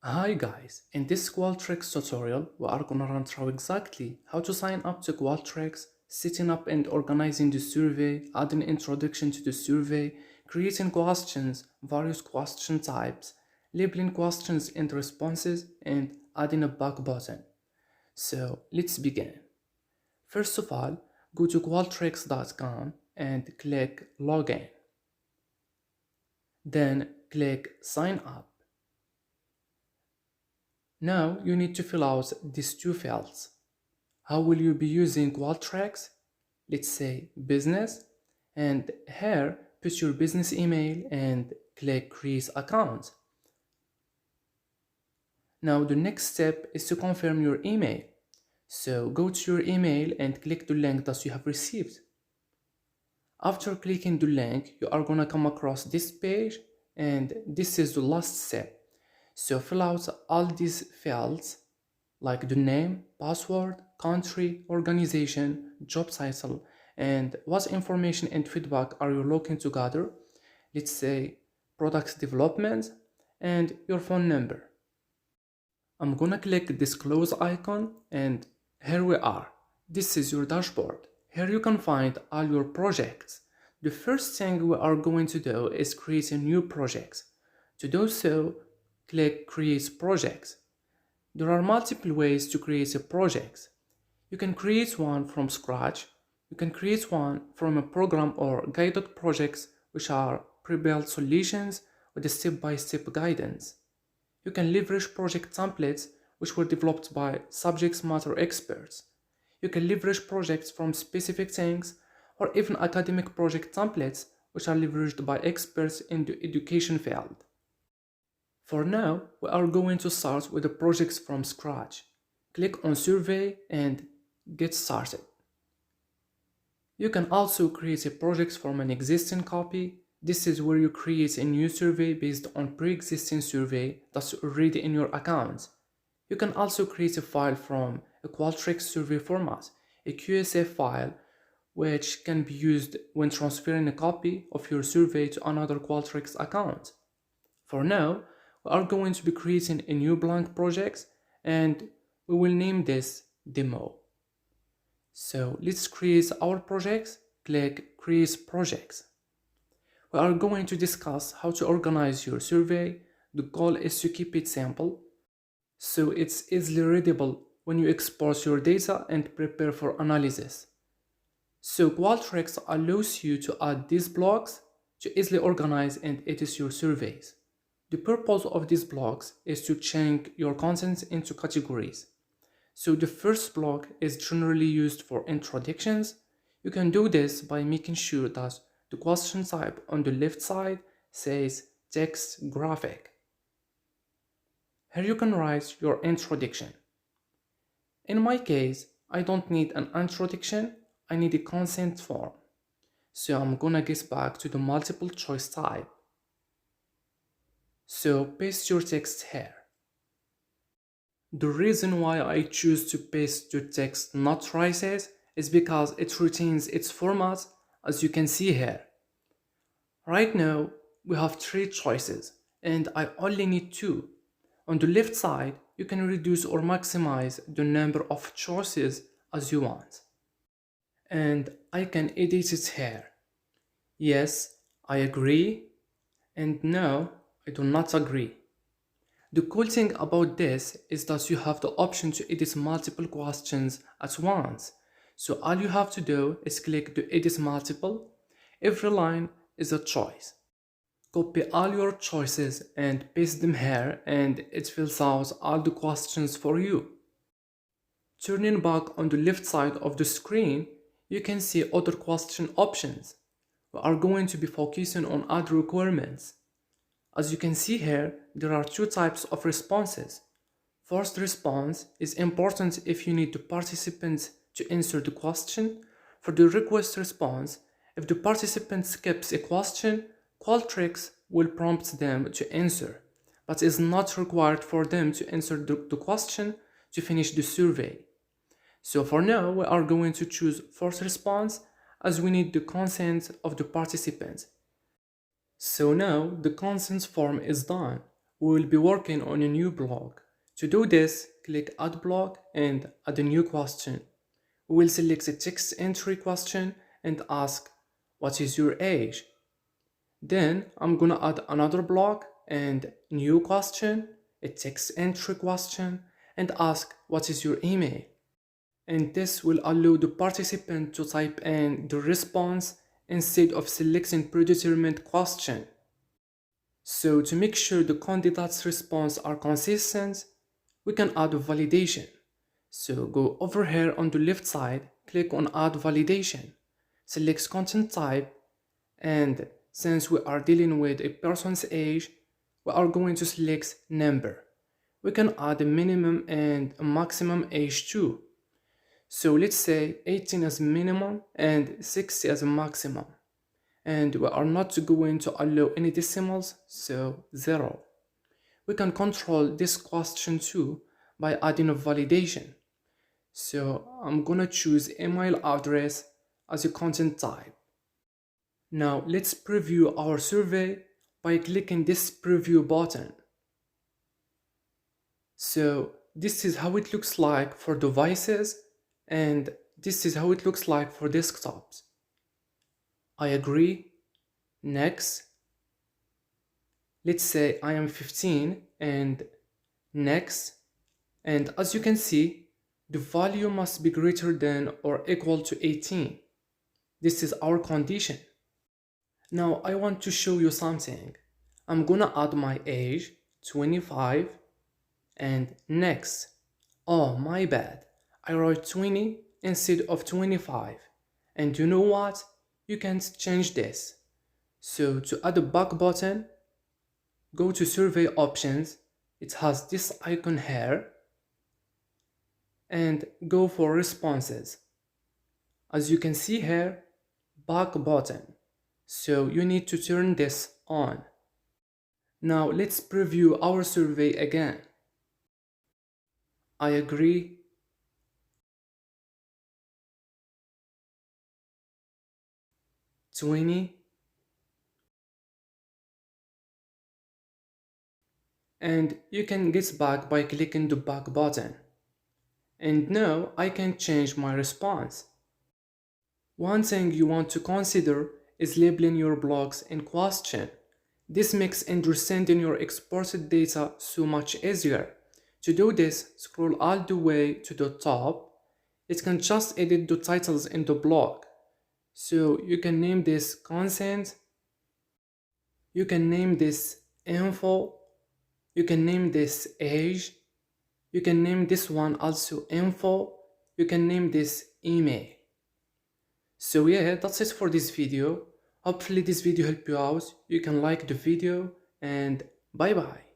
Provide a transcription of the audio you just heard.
Hi guys, in this Qualtrics tutorial, we are gonna run through exactly how to sign up to Qualtrics, setting up and organizing the survey, adding introduction to the survey, creating questions, various question types, labeling questions and responses, and adding a back button. So let's begin. First of all, go to qualtrics.com and click Login. Then click Sign Up. Now you need to fill out these two fields. How will you be using Qualtrics? Let's say business, and here put your business email and click create account. Now the next step is to confirm your email. So go to your email and click the link that you have received. After clicking the link, you are gonna come across this page, and this is the last step. So fill out all these fields like the name, password, country, organization, job title, and what information and feedback are you looking to gather. Let's say product development and your phone number. I'm gonna click this close icon, and here we are. This is your dashboard. Here you can find all your projects. The first thing we are going to do is create a new project. To do so, click create project. There are multiple ways to create a project. You can create one from scratch. You can create one from a program or guided projects, which are pre-built solutions with a step-by-step guidance. You can leverage project templates which were developed by subject matter experts. You can leverage projects from specific things, or even academic project templates which are leveraged by experts in the education field. For now, we are going to start with the projects from scratch. Click on Survey and get started. You can also create a project from an existing copy. This is where you create a new survey based on pre-existing survey that's already in your account. You can also create a file from a Qualtrics survey format, a QSF file, which can be used when transferring a copy of your survey to another Qualtrics account. For now, we are going to be creating a new blank project, and we will name this demo. So let's create our project. Click create projects. We are going to discuss how to organize your survey. The goal is to keep it simple, so it's easily readable when you export your data and prepare for analysis. So Qualtrics allows you to add these blocks to easily organize and edit your surveys. The purpose of these blocks is to chunk your content into categories. So the first block is generally used for introductions. You can do this by making sure that the question type on the left side says text graphic. Here you can write your introduction. In my case, I don't need an introduction, I need a consent form. So I'm gonna get back to the multiple choice type. So paste your text here. The reason why I choose to paste the text not write it is because it retains its format, as you can see here. Right now, we have 3 choices, and I only need 2. On the left side, you can reduce or maximize the number of choices as you want. And I can edit it here. Yes, I agree, and no, I do not agree. The cool thing about this is that you have the option to edit multiple questions at once. So all you have to do is click the edit multiple. Every line is a choice. Copy all your choices and paste them here, and it fills out all the questions for you. Turning back on the left side of the screen, you can see other question options. We are going to be focusing on add requirements. As you can see here, there are 2 types of responses. First response is important if you need the participant to answer the question. For the request response, if the participant skips a question, Qualtrics will prompt them to answer, but is not required for them to answer the question to finish the survey. So for now, we are going to choose first response, as we need the consent of the participant. So now the consent form is done. we will be working on a new blog. To do this, click Add Blog and add a new question. We will select a text entry question and ask, what is your age? Then I'm gonna add another block and new question, a text entry question, and ask, what is your email? And this will allow the participant to type in the response instead of selecting predetermined question. So to make sure the candidate's response are consistent, we can add a validation. So go over here on the left side, click on add validation, select content type, and since we are dealing with a person's age, we are going to select number. We can add a minimum and a maximum age too. So let's say 18 as minimum and 60 as a maximum. And we are not going to allow any decimals, so 0. We can control this question too by adding a validation. So I'm gonna choose email address as a content type. Now let's preview our survey by clicking this preview button. So this is how it looks like for devices and this is how it looks like for desktops. I agree, next. Let's say I am 15 and next. And as you can see, the value must be greater than or equal to 18. This is our condition. Now I want to show you something. I'm gonna add my age, 25, and next. Oh, my bad. I wrote 20 instead of 25. And you know what? You can't change this. So to add a back button, go to survey options. It has this icon here. And go for responses. As you can see here, back button. So you need to turn this on. Now let's preview our survey again. I agree. $20. And you can get back by clicking the back button. And now I can change my response. One thing you want to consider is labeling your blocks in question. This makes understanding your exported data so much easier. To do this, scroll all the way to the top. It can just edit the titles in the block. So you can name this consent, you can name this info, you can name this age, you can name this one also info, you can name this email. So yeah, that's it for this video. Hopefully this video helped you out. You can like the video and bye bye.